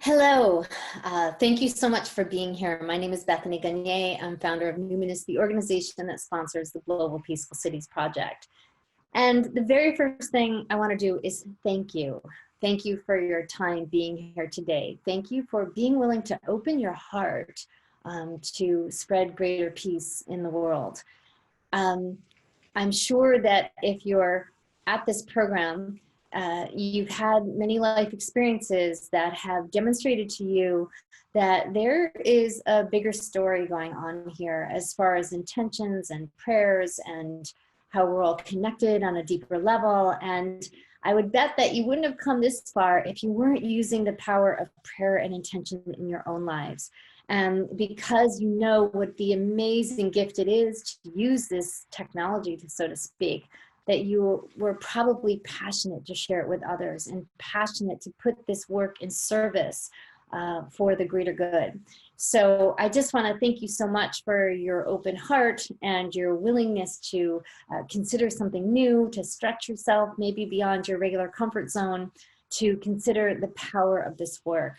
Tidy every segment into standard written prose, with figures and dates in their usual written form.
Hello, thank you so much for being here. My name is Bethany Gagné. I'm founder of Numinous, the organization that sponsors the Global Peaceful Cities Project. And the very first thing I want to do is thank you. Thank you for your time being here today. Thank you for being willing to open your heart to spread greater peace in the world. I'm sure that if you're at this program, you've had many life experiences that have demonstrated to you that there is a bigger story going on here as far as intentions and prayers and how we're all connected on a deeper level. And I would bet that you wouldn't have come this far if you weren't using the power of prayer and intention in your own lives. Because you know what the amazing gift it is to use this technology, so to speak, that you were probably passionate to share it with others and passionate to put this work in service for the greater good. So I just want to thank you so much for your open heart and your willingness to consider something new, to stretch yourself maybe beyond your regular comfort zone, to consider the power of this work.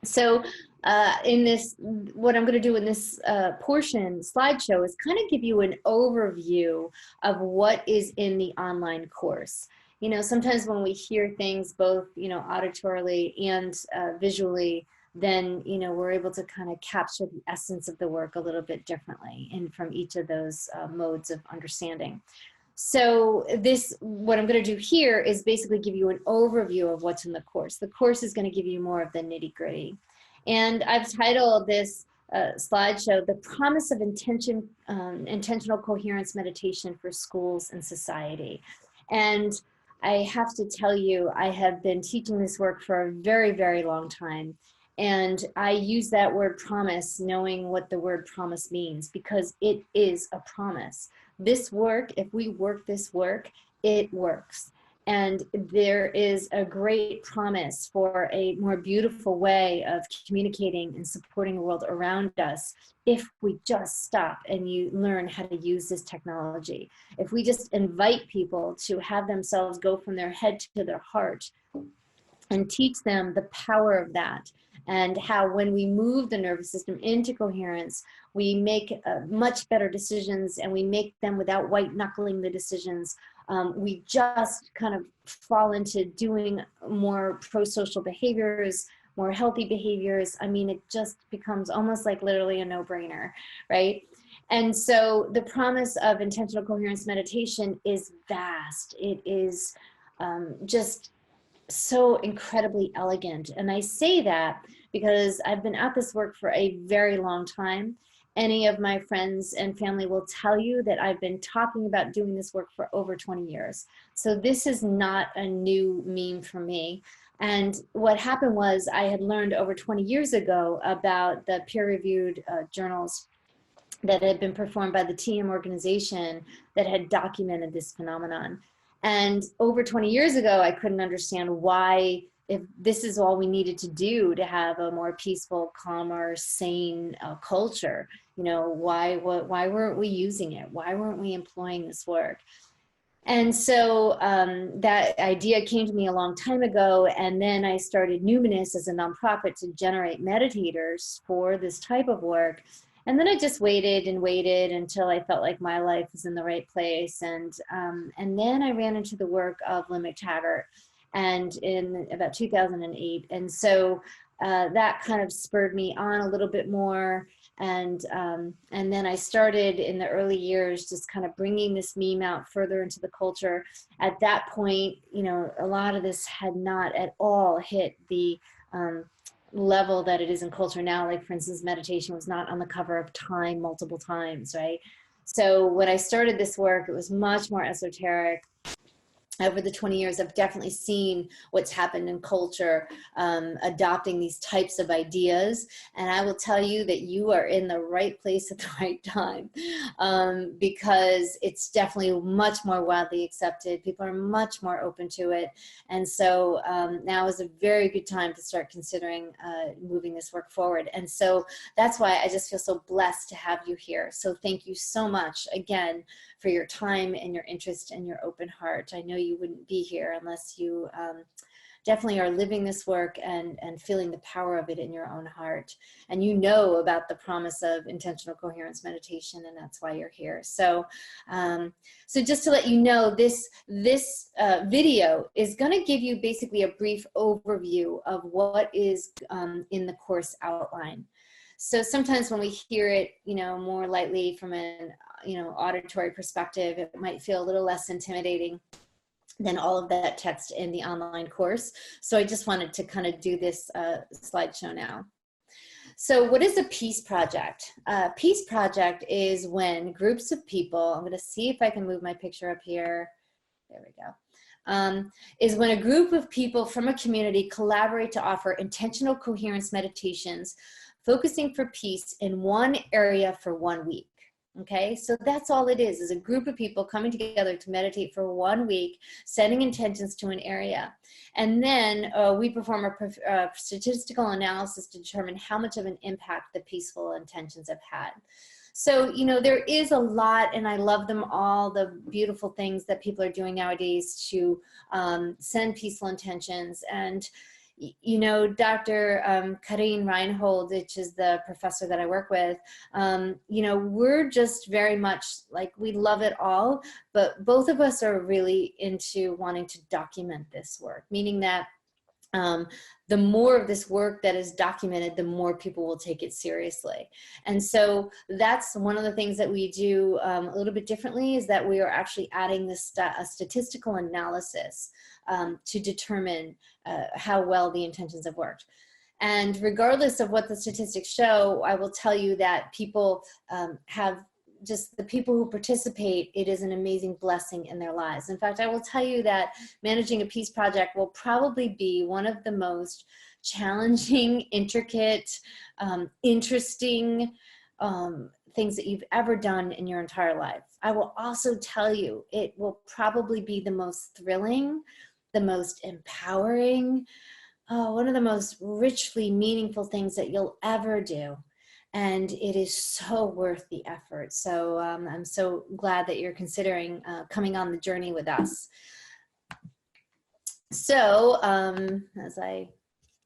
So what I'm going to do in this portion, slideshow, is kind of give you an overview of what is in the online course. You know, sometimes when we hear things both, you know, auditorily and visually, then, you know, we're able to kind of capture the essence of the work a little bit differently and from each of those modes of understanding. So what I'm going to do here is basically give you an overview of what's in the course. The course is going to give you more of the nitty-gritty. And I've titled this slideshow, The Promise of Intentional Coherence Meditation for Schools and Society. And I have to tell you, I have been teaching this work for a very, very long time. And I use that word promise, knowing what the word promise means, because it is a promise. This work, if we work this work, it works. And there is a great promise for a more beautiful way of communicating and supporting the world around us if we just stop and you learn how to use this technology. If we just invite people to have themselves go from their head to their heart and teach them the power of that, and how when we move the nervous system into coherence, we make much better decisions, and we make them without white knuckling the decisions. We just kind of fall into doing more pro-social behaviors, more healthy behaviors. I mean, it just becomes almost like literally a no-brainer, right? And so the promise of intentional coherence meditation is vast. It is just so incredibly elegant. And I say that because I've been at this work for a very long time. Any of my friends and family will tell you that I've been talking about doing this work for over 20 years. So this is not a new meme for me. And what happened was I had learned over 20 years ago about the peer-reviewed journals that had been performed by the TM organization that had documented this phenomenon. And over 20 years ago, I couldn't understand why, if this is all we needed to do to have a more peaceful, calmer, sane culture, you know, why weren't we using it? Why weren't we employing this work? And so that idea came to me a long time ago, and then I started Numinous as a nonprofit to generate meditators for this type of work. And then I just waited and waited until I felt like my life was in the right place. And then I ran into the work of Lynn McTaggart, and in about 2008. And so that kind of spurred me on a little bit more. And then I started in the early years just kind of bringing this meme out further into the culture. At that point, you know, a lot of this had not at all hit the level that it is in culture now. Like, for instance, meditation was not on the cover of Time multiple times, right? So when I started this work, it was much more esoteric. over the 20 years, I've definitely seen what's happened in culture, adopting these types of ideas. And I will tell you that you are in the right place at the right time, because it's definitely much more widely accepted. People are much more open to it. And so now is a very good time to start considering moving this work forward. And so that's why I just feel so blessed to have you here. So thank you so much again for your time and your interest and your open heart. I know you wouldn't be here unless you definitely are living this work and feeling the power of it in your own heart. And you know about the promise of intentional coherence meditation, and that's why you're here. So, so just to let you know, this video is going to give you basically a brief overview of what is in the course outline. So sometimes when we hear it, you know, more lightly from an, you know, auditory perspective, it might feel a little less intimidating than all of that text in the online course. So I just wanted to kind of do this slideshow now. So what is a peace project? Peace project is when groups of people, I'm going to see if I can move my picture up here. There we go. Is when a group of people from a community collaborate to offer intentional coherence meditations focusing for peace in one area for 1 week. Okay, so that's all it is a group of people coming together to meditate for 1 week, setting intentions to an area. And then we perform a statistical analysis to determine how much of an impact the peaceful intentions have had. So, you know, there is a lot, and I love them all, the beautiful things that people are doing nowadays to send peaceful intentions. And you know, Dr. Karin Reinhold, which is the professor that I work with, you know, we're just very much like, we love it all, but both of us are really into wanting to document this work, meaning that the more of this work that is documented, the more people will take it seriously. And so that's one of the things that we do a little bit differently, is that we are actually adding this a statistical analysis to determine how well the intentions have worked. And regardless of what the statistics show, I will tell you that people have just the people who participate, it is an amazing blessing in their lives. In fact, I will tell you that managing a peace project will probably be one of the most challenging, intricate, interesting things that you've ever done in your entire life. I will also tell you, it will probably be the most thrilling, the most empowering, one of the most richly meaningful things that you'll ever do. And it is so worth the effort. So I'm so glad that you're considering coming on the journey with us. So as I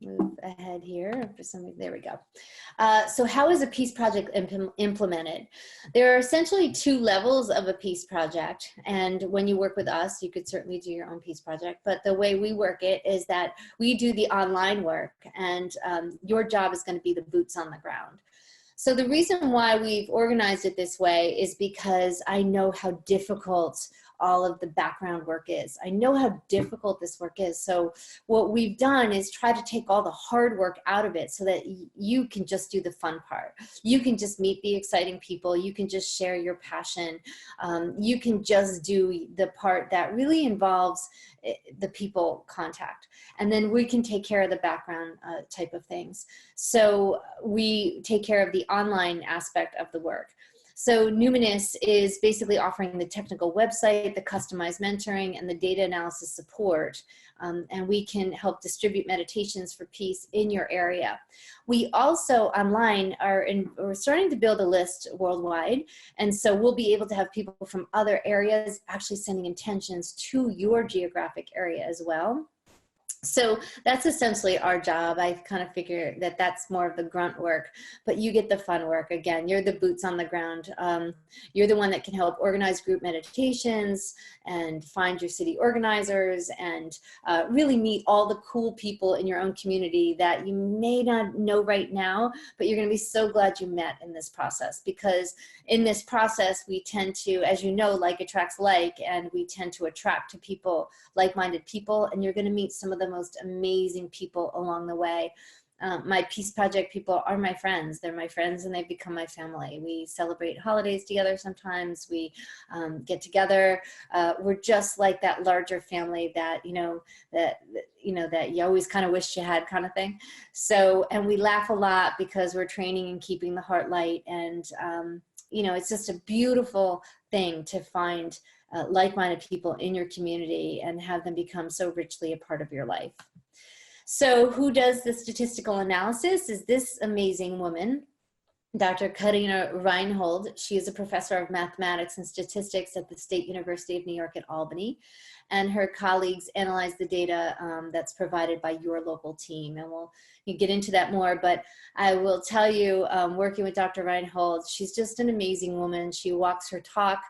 move ahead here, for some reason, there we go. So how is a peace project implemented? There are essentially 2 levels of a peace project. And when you work with us, you could certainly do your own peace project. But the way we work it is that we do the online work, and your job is going to be the boots on the ground. So the reason why we've organized it this way is because I know how difficult all of the background work is. I know how difficult this work is. So what we've done is try to take all the hard work out of it so that you can just do the fun part. You can just meet the exciting people. You can just share your passion. You can just do the part that really involves the people contact. And then we can take care of the background type of things. So we take care of the online aspect of the work. So Numinous is basically offering the technical website, the customized mentoring, and the data analysis support. And we can help distribute meditations for peace in your area. We also online we're starting to build a list worldwide. And so we'll be able to have people from other areas actually sending intentions to your geographic area as well. So that's essentially our job. I kind of figure that that's more of the grunt work, but you get the fun work. Again, you're the boots on the ground. You're the one that can help organize group meditations and find your city organizers and really meet all the cool people in your own community that you may not know right now, but you're going to be so glad you met in this process, because in this process, we tend to, as you know, like attracts like, and we tend to attract to people, like-minded people, and you're going to meet some of the most amazing people along the way. My Peace Project people are my friends. They're my friends and they've become my family. We celebrate holidays together sometimes. We get together. We're just like that larger family that, that you always kind of wished you had, kind of thing. So, and we laugh a lot because we're training and keeping the heart light. And, it's just a beautiful thing to find like-minded people in your community and have them become so richly a part of your life. So who does the statistical analysis is this amazing woman, Dr. Karina Reinhold. She is a professor of mathematics and statistics at the State University of New York at Albany. And her colleagues analyze the data that's provided by your local team. And we'll get into that more, but I will tell you, working with Dr. Reinhold, she's just an amazing woman. She walks her talk.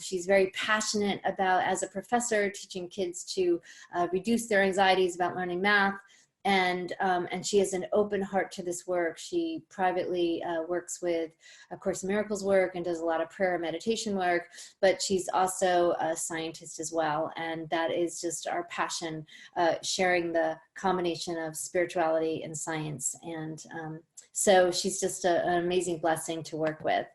She's very passionate about, as a professor, teaching kids to reduce their anxieties about learning math. And she has an open heart to this work. She privately works with A Course in Miracles work and does a lot of prayer and meditation work, but she's also a scientist as well. And that is just our passion, sharing the combination of spirituality and science. And so she's just an amazing blessing to work with.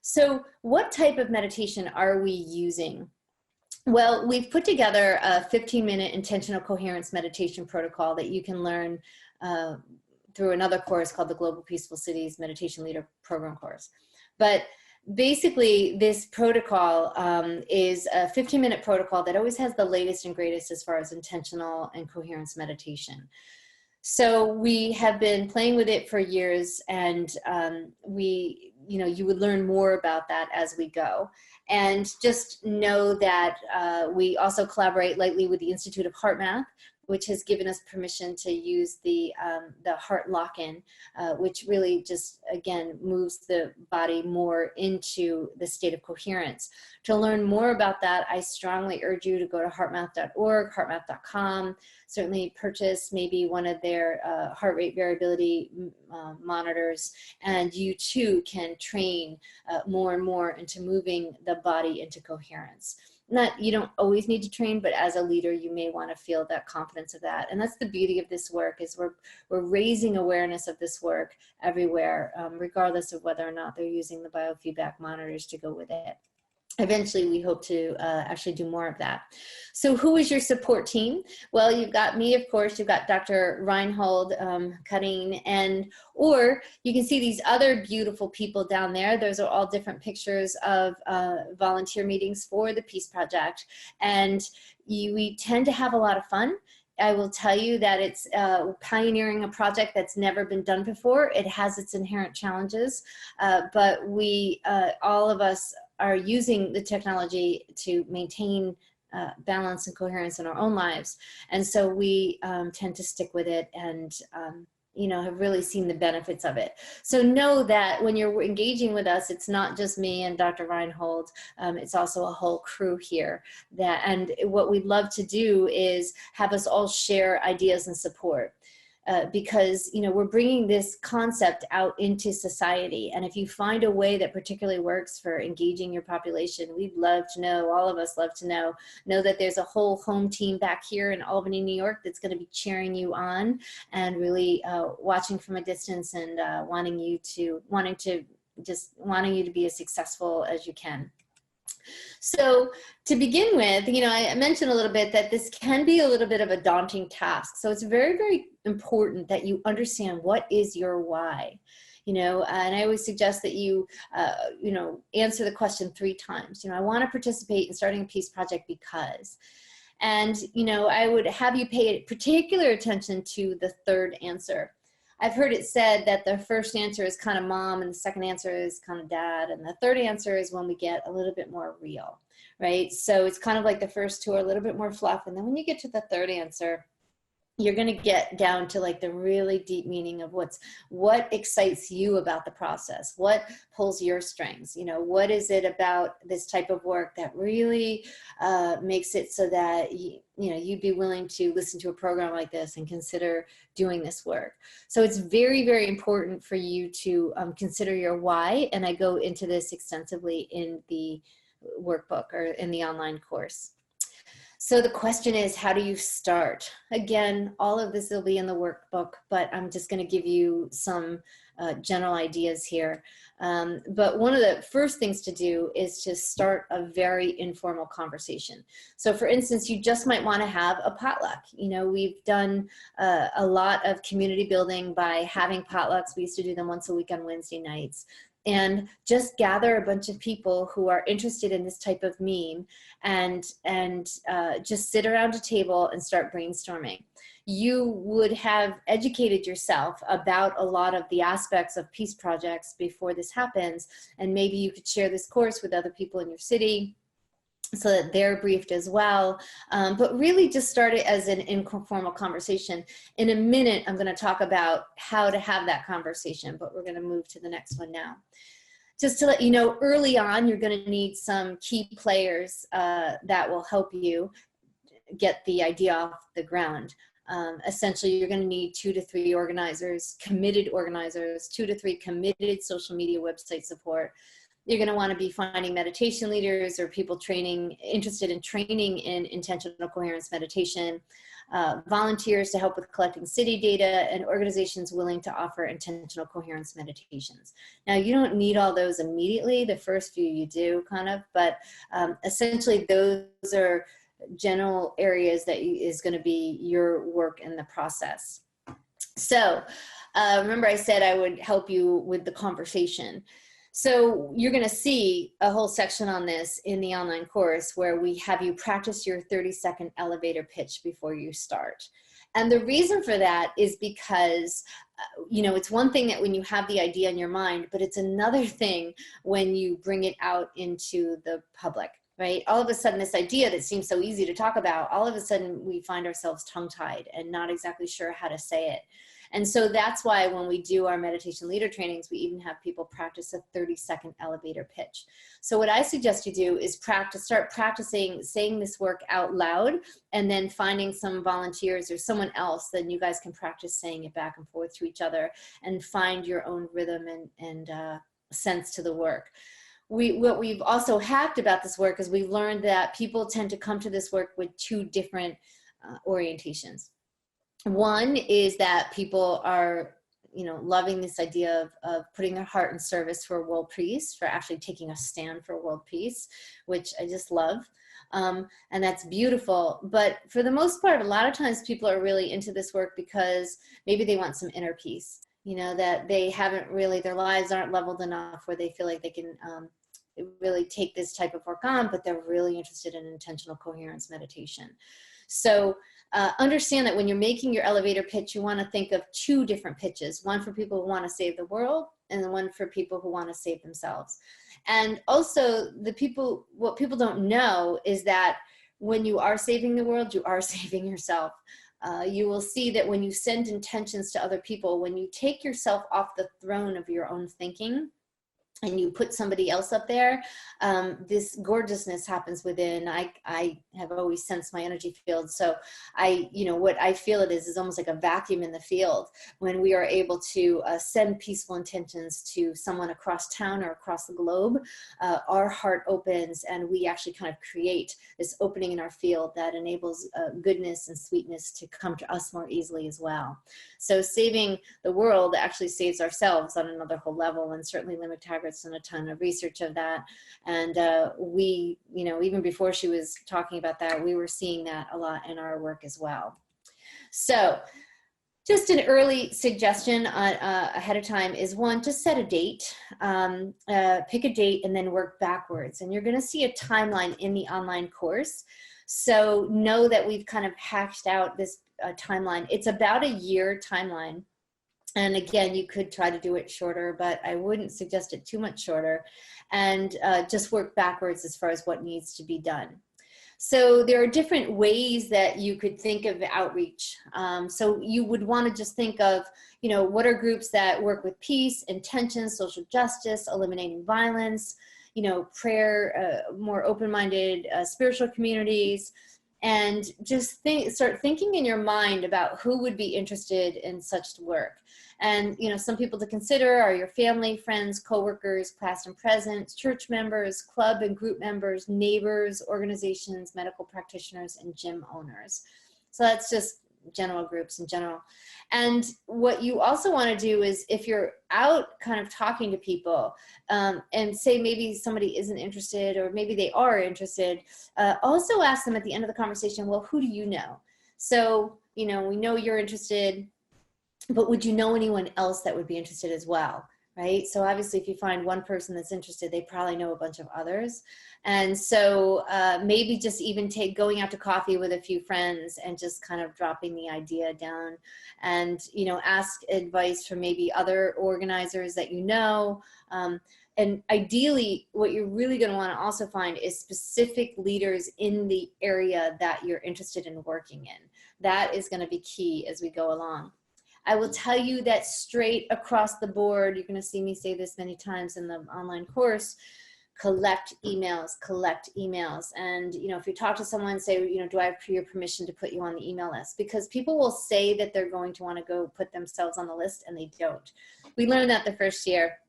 So what type of meditation are we using? Well, we've put together a 15-minute intentional coherence meditation protocol that you can learn through another course called the Global Peaceful Cities Meditation Leader Program course. But basically, this protocol is a 15-minute protocol that always has the latest and greatest as far as intentional and coherence meditation. So we have been playing with it for years, and you would learn more about that as we go. And just know that we also collaborate lightly with the Institute of HeartMath, which has given us permission to use the heart lock-in, which really just, again, moves the body more into the state of coherence. To learn more about that, I strongly urge you to go to heartmath.org, heartmath.com, certainly purchase maybe one of their heart rate variability monitors, and you too can train more and more into moving the body into coherence. You don't always need to train, but as a leader, you may want to feel that confidence of that. And that's the beauty of this work, is we're raising awareness of this work everywhere, regardless of whether or not they're using the biofeedback monitors to go with it. Eventually, we hope to actually do more of that. So who is your support team? Well, you've got me, of course. You've got Dr. Reinhold, Karin, or you can see these other beautiful people down there. Those are all different pictures of volunteer meetings for the Peace Project. And we tend to have a lot of fun. I will tell you that it's pioneering a project that's never been done before. It has its inherent challenges, but we, all of us, are using the technology to maintain balance and coherence in our own lives. And so we tend to stick with it and, have really seen the benefits of it. So know that when you're engaging with us, it's not just me and Dr. Reinhold, it's also a whole crew here. And what we'd love to do is have us all share ideas and support. Because we're bringing this concept out into society, and if you find a way that particularly works for engaging your population, we'd love to know. All of us love to know that there's a whole home team back here in Albany, New York, that's going to be cheering you on and really watching from a distance and wanting you to be as successful as you can. So to begin with, I mentioned a little bit that this can be a little bit of a daunting task. So it's very, very important that you understand what is your why. And I always suggest that you, answer the question 3 times. I want to participate in starting a peace project because. And, I would have you pay particular attention to the 3rd answer. I've heard it said that the first answer is kind of mom, and the second answer is kind of dad, and the 3rd answer is when we get a little bit more real, right? So it's kind of like the first 2 are a little bit more fluff, and then when you get to the 3rd answer, you're going to get down to like the really deep meaning of what excites you about the process, what pulls your strings, what is it about this type of work that really makes it so that you'd be willing to listen to a program like this and consider doing this work. So it's very, very important for you to consider your why, and I go into this extensively in the workbook or in the online course. So the question is, how do you start? Again, all of this will be in the workbook, but I'm just going to give you some general ideas here. But one of the first things to do is to start a very informal conversation. So for instance, you just might want to have a potluck. You know, we've done a lot of community building by having potlucks. We used to do them once a week on Wednesday nights. And just gather a bunch of people who are interested in this type of meme and just sit around a table and start brainstorming. You would have educated yourself about a lot of the aspects of peace projects before this happens, and maybe you could share this course with other people in your city so that they're briefed as well. But really just start it as an informal conversation. In a minute, I'm gonna talk about how to have that conversation, but we're gonna move to the next one now. Just to let you know, early on, you're gonna need some key players that will help you get the idea off the ground. Essentially, you're going to need 2 to 3 organizers, committed organizers, 2 to 3 committed social media website support. You're going to want to be finding meditation leaders or people interested in training in intentional coherence meditation, volunteers to help with collecting city data, and organizations willing to offer intentional coherence meditations. Now, you don't need all those immediately. The first few you do, kind of, but essentially those are general areas that is going to be your work in the process. So remember I said I would help you with the conversation. So you're going to see a whole section on this in the online course where we have you practice your 30-second elevator pitch before you start. And the reason for that is because, you know, it's one thing that when you have the idea in your mind, but it's another thing when you bring it out into the public. Right? All of a sudden, this idea that seems so easy to talk about, all of a sudden we find ourselves tongue-tied and not exactly sure how to say it. And so that's why when we do our meditation leader trainings, we even have people practice a 30-second elevator pitch. So what I suggest you do is start practicing saying this work out loud, and then finding some volunteers or someone else, then you guys can practice saying it back and forth to each other and find your own rhythm and sense to the work. What we've also hacked about this work is we've learned that people tend to come to this work with 2 different orientations. One is that people are, you know, loving this idea of putting their heart in service for world peace, for actually taking a stand for world peace, which I just love. And that's beautiful. But for the most part, a lot of times people are really into this work because maybe they want some inner peace, you know, that they haven't really, their lives aren't leveled enough where they feel like they can really take this type of work on, but they're really interested in intentional coherence meditation. So understand that when you're making your elevator pitch, you want to think of 2 different pitches, one for people who want to save the world and one for people who want to save themselves. And also what people don't know is that when you are saving the world, you are saving yourself. You will see that when you send intentions to other people, when you take yourself off the throne of your own thinking, and you put somebody else up there, this gorgeousness happens within. I have always sensed my energy field. So what I feel it is almost like a vacuum in the field when we are able to send peaceful intentions to someone across town or across the globe. Our heart opens and we actually kind of create this opening in our field that enables goodness and sweetness to come to us more easily as well. So saving the world actually saves ourselves on another whole level, and certainly Lynn McTaggart's done a ton of research of that. And we, even before she was talking about that, we were seeing that a lot in our work as well. So just an early suggestion ahead of time is one, just set a date, pick a date and then work backwards. And you're gonna see a timeline in the online course. So know that we've kind of hashed out this timeline. It's about a year timeline. And again, you could try to do it shorter, but I wouldn't suggest it too much shorter, and just work backwards as far as what needs to be done. So there are different ways that you could think of outreach. So you would want to just think of, what are groups that work with peace, intention, social justice, eliminating violence, prayer, more open-minded spiritual communities, and just start thinking in your mind about who would be interested in such work. And, you know, some people to consider are your family, friends, coworkers, past and present, church members, club and group members, neighbors, organizations, medical practitioners, and gym owners. So that's just general groups in general. And what you also want to do is, if you're out kind of talking to people, and say maybe somebody isn't interested, or maybe they are interested, also ask them at the end of the conversation, well, who do you know? So, you know, we know you're interested, but would you know anyone else that would be interested as well? Right? So obviously, if you find one person that's interested, they probably know a bunch of others. And so maybe just even going out to coffee with a few friends and just kind of dropping the idea down, and, you know, ask advice from maybe other organizers that you know. And ideally, what you're really going to want to also find is specific leaders in the area that you're interested in working in. That is going to be key as we go along. I will tell you that straight across the board, you're going to see me say this many times in the online course, collect emails. And, you know, if you talk to someone, say, you know, do I have your permission to put you on the email list? Because people will say that they're going to want to go put themselves on the list, and they don't. We learned that the first year.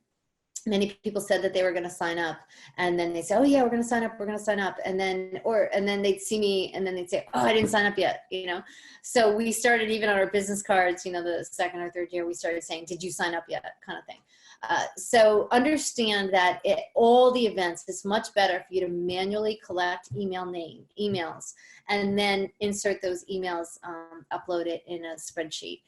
Many people said that they were going to sign up, and then they say, oh yeah, we're going to sign up. And then they'd see me, and then they'd say, oh, I didn't sign up yet, you know? So we started, even on our business cards, you know, the second or third year, we started saying, did you sign up yet, kind of thing. So understand that at all the events, it's much better for you to manually collect emails, and then insert those emails, upload it in a spreadsheet.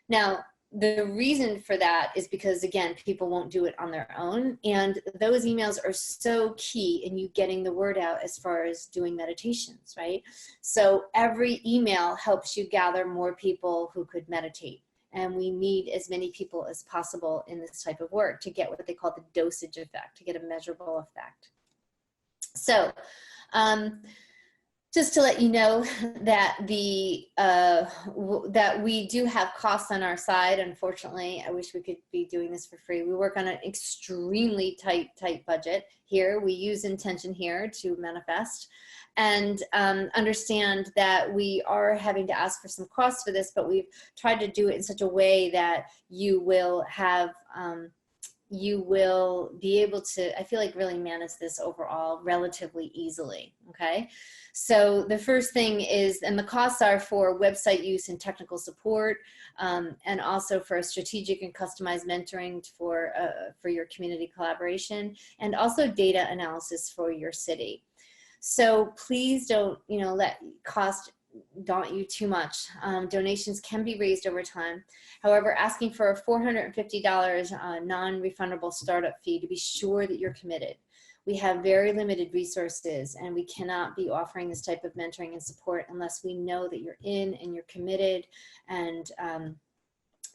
Now, the reason for that is because, again, people won't do it on their own. And those emails are so key in you getting the word out as far as doing meditations, right? So every email helps you gather more people who could meditate. And we need as many people as possible in this type of work to get what they call the dosage effect, to get a measurable effect. So, just to let you know that that we do have costs on our side. Unfortunately, I wish we could be doing this for free. We work on an extremely tight budget here. We use intention here to manifest, and understand that we are having to ask for some costs for this, but we've tried to do it in such a way that you will have you will be able to, I feel like, really manage this overall relatively easily, okay? So the first thing is, and the costs are for website use and technical support, and also for strategic and customized mentoring for your community collaboration, and also data analysis for your city. So please don't, you know, let cost daunt you too much. Donations can be raised over time. However, asking for a $450 non-refundable startup fee to be sure that you're committed. We have very limited resources, and we cannot be offering this type of mentoring and support unless we know that you're in and you're committed, and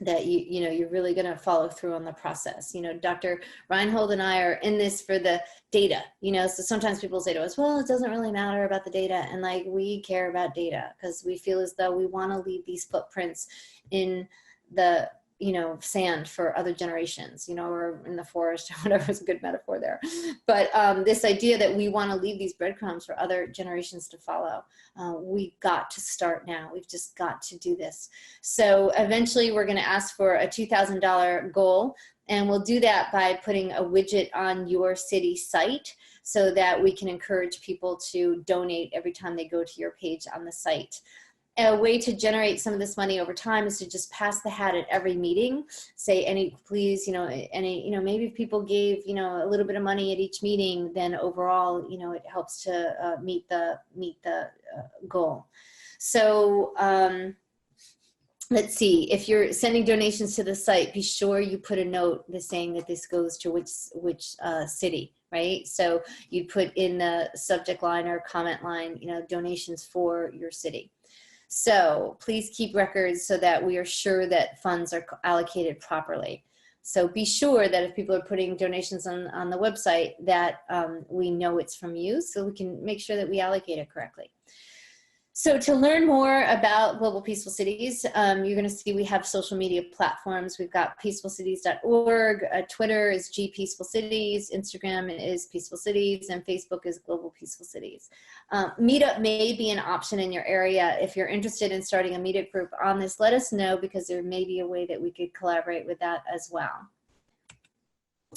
that you're really going to follow through on the process. You know, Dr. Reinhold and I are in this for the data, you know, so sometimes people say to us, well, it doesn't really matter about the data. And like, we care about data because we feel as though we want to leave these footprints in the, you know, sand for other generations, you know, or in the forest, or whatever is a good metaphor there. But this idea that we want to leave these breadcrumbs for other generations to follow, we got to start now. We've just got to do this. So eventually we're going to ask for a $2,000 goal, and we'll do that by putting a widget on your city site so that we can encourage people to donate every time they go to your page on the site. A way to generate some of this money over time is to just pass the hat at every meeting. Say, please, you know, maybe if people gave, you know, a little bit of money at each meeting, then overall, you know, it helps to meet the goal. So let's see, if you're sending donations to the site, be sure you put a note saying that this goes to which city, right? So you put in the subject line or comment line, you know, donations for your city. So please keep records so that we are sure that funds are allocated properly. So be sure that if people are putting donations on the website, that we know it's from you, so we can make sure that we allocate it correctly. So to learn more about Global Peaceful Cities, you're going to see we have social media platforms. We've got peacefulcities.org, Twitter is G Peaceful Cities, Instagram is Peaceful Cities, and Facebook is Global Peaceful Cities. Meetup may be an option in your area. If you're interested in starting a meetup group on this, let us know, because there may be a way that we could collaborate with that as well.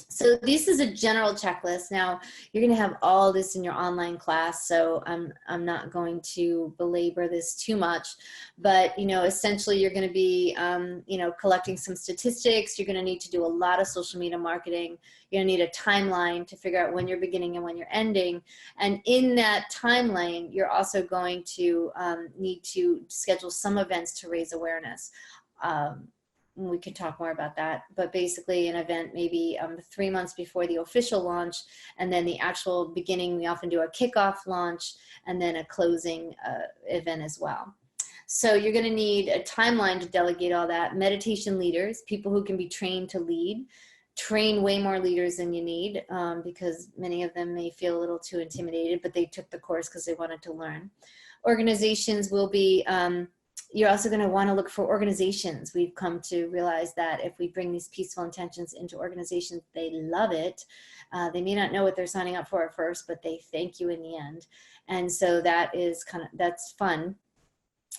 So this is a general checklist. Now, you're going to have all this in your online class, so I'm not going to belabor this too much, but essentially you're going to be collecting some statistics. You're going to need to do a lot of social media marketing. You're going to need a timeline to figure out when you're beginning and when you're ending, and in that timeline you're also going to need to schedule some events to raise awareness. We can talk more about that, but basically an event maybe 3 months before the official launch, and then the actual beginning, we often do a kickoff launch and then a closing event as well. So you're going to need a timeline to delegate all that. Meditation leaders, people who can be trained to lead. Train way more leaders than you need, because many of them may feel a little too intimidated, but they took the course because they wanted to learn. Organizations will be you're also going to want to look for organizations. We've come to realize that if we bring these peaceful intentions into organizations, they love it. They may not know what they're signing up for at first, but they thank you in the end. And so that is that's fun.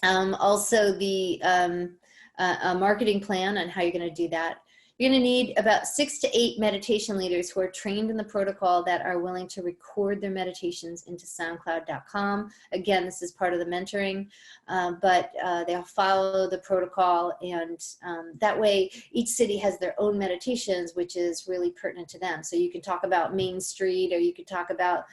Also the a marketing plan on how you're going to do that. You're going to need about 6 to 8 meditation leaders who are trained in the protocol that are willing to record their meditations into SoundCloud.com. Again, this is part of the mentoring, but they'll follow the protocol, and that way each city has their own meditations, which is really pertinent to them. So you can talk about Main Street, or you could talk about,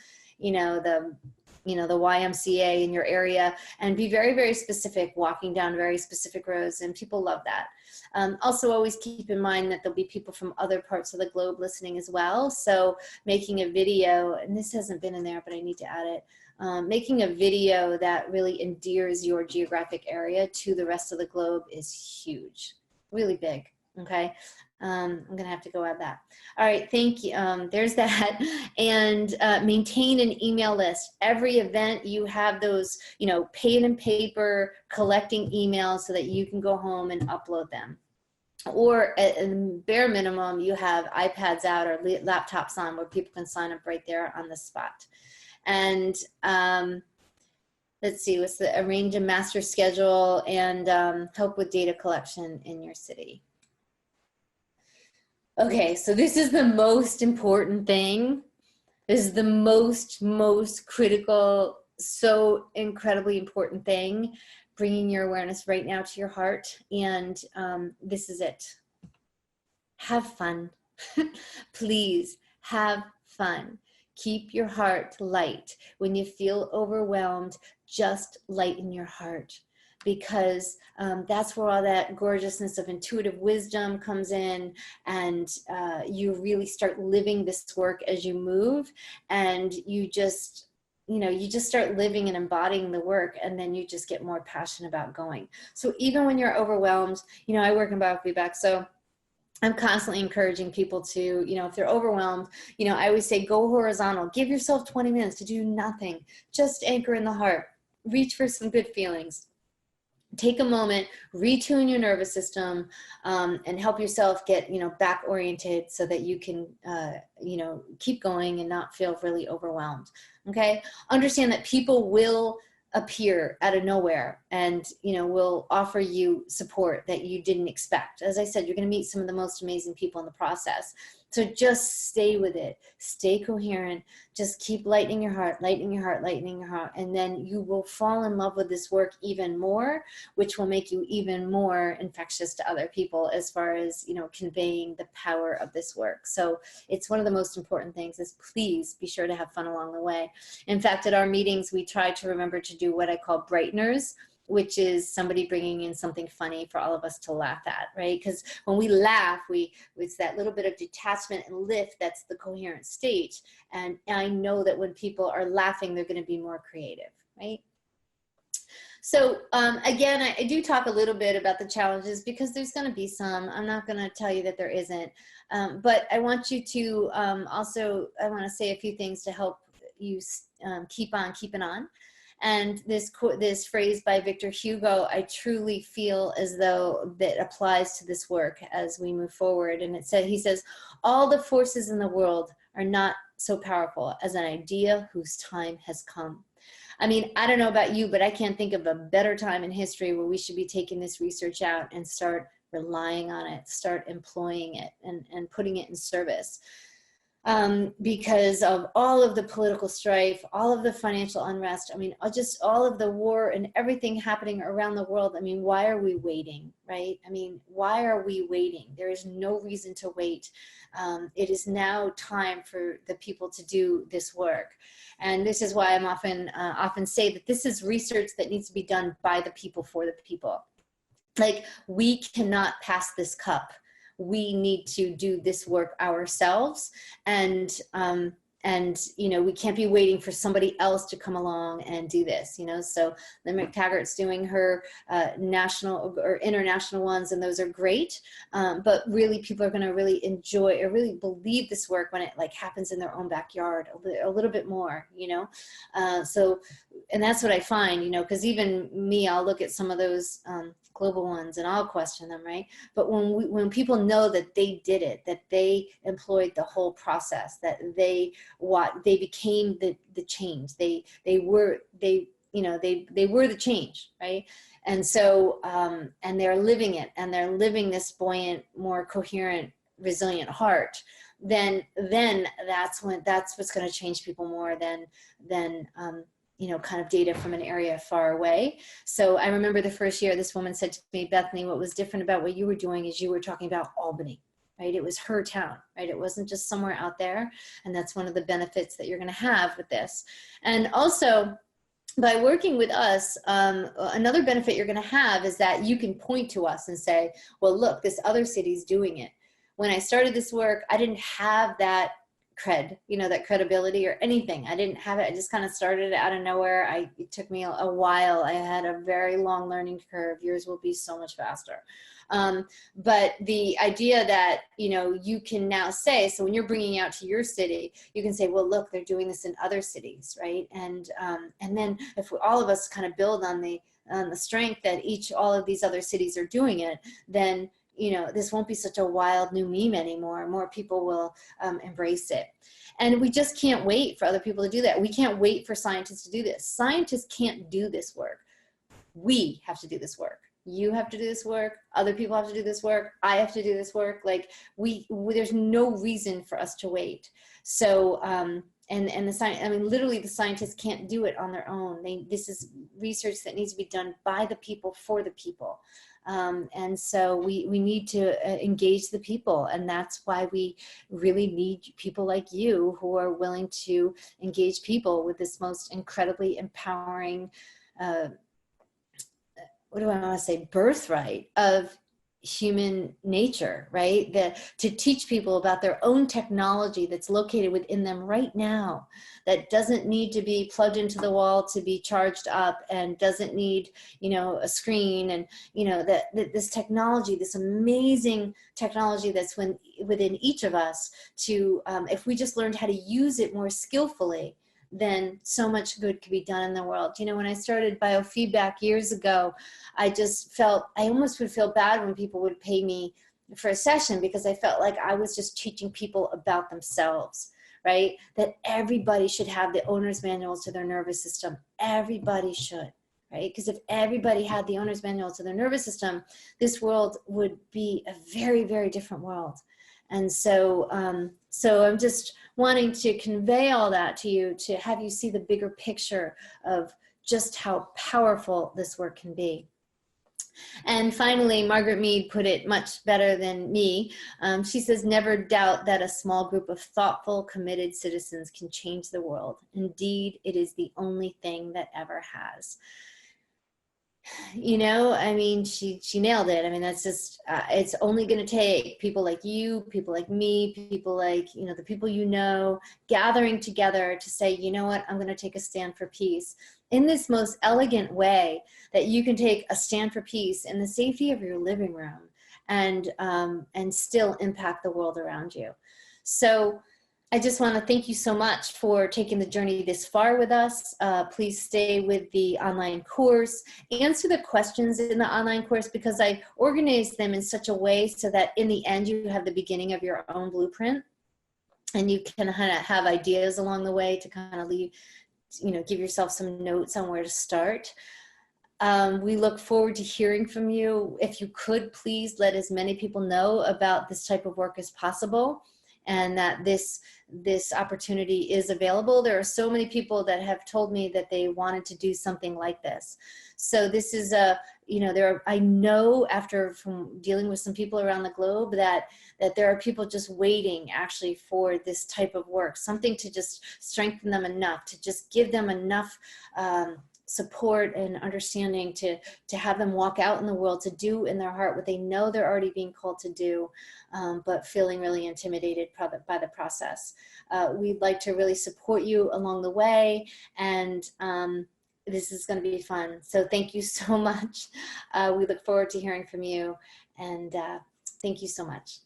the YMCA in your area, and be very, very specific, walking down very specific roads, and people love that. Also, always keep in mind that there'll be people from other parts of the globe listening as well. So making a video, and this hasn't been in there, but I need to add it, making a video that really endears your geographic area to the rest of the globe is huge, really big, okay? I'm gonna have to go add that. All right, thank you. There's that. And maintain an email list. Every event you have those, pen and paper collecting emails so that you can go home and upload them. Or at bare minimum, you have iPads out or laptops on where people can sign up right there on the spot. And let's see, arrange a master schedule and help with data collection in your city. Okay, so this is the most important thing. This is the most critical, so incredibly important thing, bringing your awareness right now to your heart. And this is it. Have fun. Please have fun. Keep your heart light. When you feel overwhelmed, just lighten your heart, because that's where all that gorgeousness of intuitive wisdom comes in, and you really start living this work as you move, and you just start living and embodying the work, and then you just get more passionate about going. So even when you're overwhelmed, I work in biofeedback, so I'm constantly encouraging people to, if they're overwhelmed, I always say, go horizontal, give yourself 20 minutes to do nothing, just anchor in the heart, reach for some good feelings. Take a moment, retune your nervous system, and help yourself get, back oriented so that you can, keep going and not feel really overwhelmed. Okay. Understand that people will appear out of nowhere and, will offer you support that you didn't expect. As I said, you're going to meet some of the most amazing people in the process. So just stay with it, stay coherent, just keep lightening your heart, lightening your heart, lightening your heart, and then you will fall in love with this work even more, which will make you even more infectious to other people as far as, conveying the power of this work. So it's one of the most important things is please be sure to have fun along the way. In fact, at our meetings, we try to remember to do what I call brighteners, which is somebody bringing in something funny for all of us to laugh at, right? Because when we laugh, it's that little bit of detachment and lift that's the coherent state. And I know that when people are laughing, they're going to be more creative, right? So again, I do talk a little bit about the challenges because there's going to be some. I'm not going to tell you that there isn't. But I want you to I want to say a few things to help you keep on keeping on. And this phrase by Victor Hugo, I truly feel as though that applies to this work as we move forward. And he says, all the forces in the world are not so powerful as an idea whose time has come. I mean, I don't know about you, but I can't think of a better time in history where we should be taking this research out and start relying on it, start employing it and putting it in service. Because of all of the political strife, all of the financial unrest, I mean, just all of the war and everything happening around the world. I mean, why are we waiting, right? I mean, why are we waiting? There is no reason to wait. It is now time for the people to do this work. And this is why I'm often say that this is research that needs to be done by the people for the people. Like, we cannot pass this cup. We need to do this work ourselves, and you know, we can't be waiting for somebody else to come along and do this, you know. So Lynn McTaggart's doing her national or international ones, and those are great, but really people are going to really enjoy or really believe this work when it like happens in their own backyard a little bit more, you know. So, and that's what I find, you know, because even me, I'll look at some of those global ones and I'll question them, right? But when people know that they did it, that they employed the whole process, that they became the change, they were the change, right? And so and they're living it, and they're living this buoyant, more coherent, resilient heart, then that's what's going to change people more than you know, kind of data from an area far away. So I remember the first year this woman said to me, Bethany, what was different about what you were doing is you were talking about Albany, right? It was her town, right? It wasn't just somewhere out there. And that's one of the benefits that you're going to have with this. And also, by working with us, another benefit you're going to have is that you can point to us and say, well, look, this other city's doing it. When I started this work, I didn't have that cred, you know, that credibility or anything. I didn't have it. I just kind of started out of nowhere. It took me a while. I had a very long learning curve. Yours will be so much faster. But the idea that, you know, you can now say, so when you're bringing out to your city, you can say, well, look, they're doing this in other cities, right? And then if all of us kind of build on the strength that all of these other cities are doing it, then you know, this won't be such a wild new meme anymore. More people will embrace it. And we just can't wait for other people to do that. We can't wait for scientists to do this. Scientists can't do this work. We have to do this work. You have to do this work. Other people have to do this work. I have to do this work. Like there's no reason for us to wait. So, and the science, I mean, literally the scientists can't do it on their own. This is research that needs to be done by the people for the people. And so we need to engage the people, and that's why we really need people like you who are willing to engage people with this most incredibly empowering, what do I want to say, birthright of human nature, right? To teach people about their own technology that's located within them right now, that doesn't need to be plugged into the wall to be charged up, and doesn't need, you know, a screen, and, you know, that this technology, this amazing technology that's within each of us, to, if we just learned how to use it more skillfully, then so much good could be done in the world. You know, when I started biofeedback years ago, I just felt, I almost would feel bad when people would pay me for a session, because I felt like I was just teaching people about themselves, right? That everybody should have the owner's manual to their nervous system. Everybody should, right? Because if everybody had the owner's manual to their nervous system, this world would be a very, very different world. And so, so I'm just wanting to convey all that to you, to have you see the bigger picture of just how powerful this work can be. And finally, Margaret Mead put it much better than me. She says, never doubt that a small group of thoughtful, committed citizens can change the world. Indeed, it is the only thing that ever has. You know, I mean, she nailed it. I mean, that's just, it's only going to take people like you, people like me, people like, you know, the people you know, gathering together to say, you know what, I'm going to take a stand for peace in this most elegant way that you can take a stand for peace in the safety of your living room, and still impact the world around you. So I just want to thank you so much for taking the journey this far with us. Please stay with the online course. Answer the questions in the online course, because I organized them in such a way so that in the end you have the beginning of your own blueprint, and you can kind of have ideas along the way to kind of leave, give yourself some notes on where to start. We look forward to hearing from you. If you could, please let as many people know about this type of work as possible, and that this opportunity is available. There are so many people that have told me that they wanted to do something like this. So this is I know from dealing with some people around the globe that there are people just waiting actually for this type of work, something to just strengthen them enough, to just give them enough support and understanding to have them walk out in the world to do in their heart what they know they're already being called to do, but feeling really intimidated by the process. We'd like to really support you along the way, and this is going to be fun. So thank you so much. We look forward to hearing from you, and thank you so much.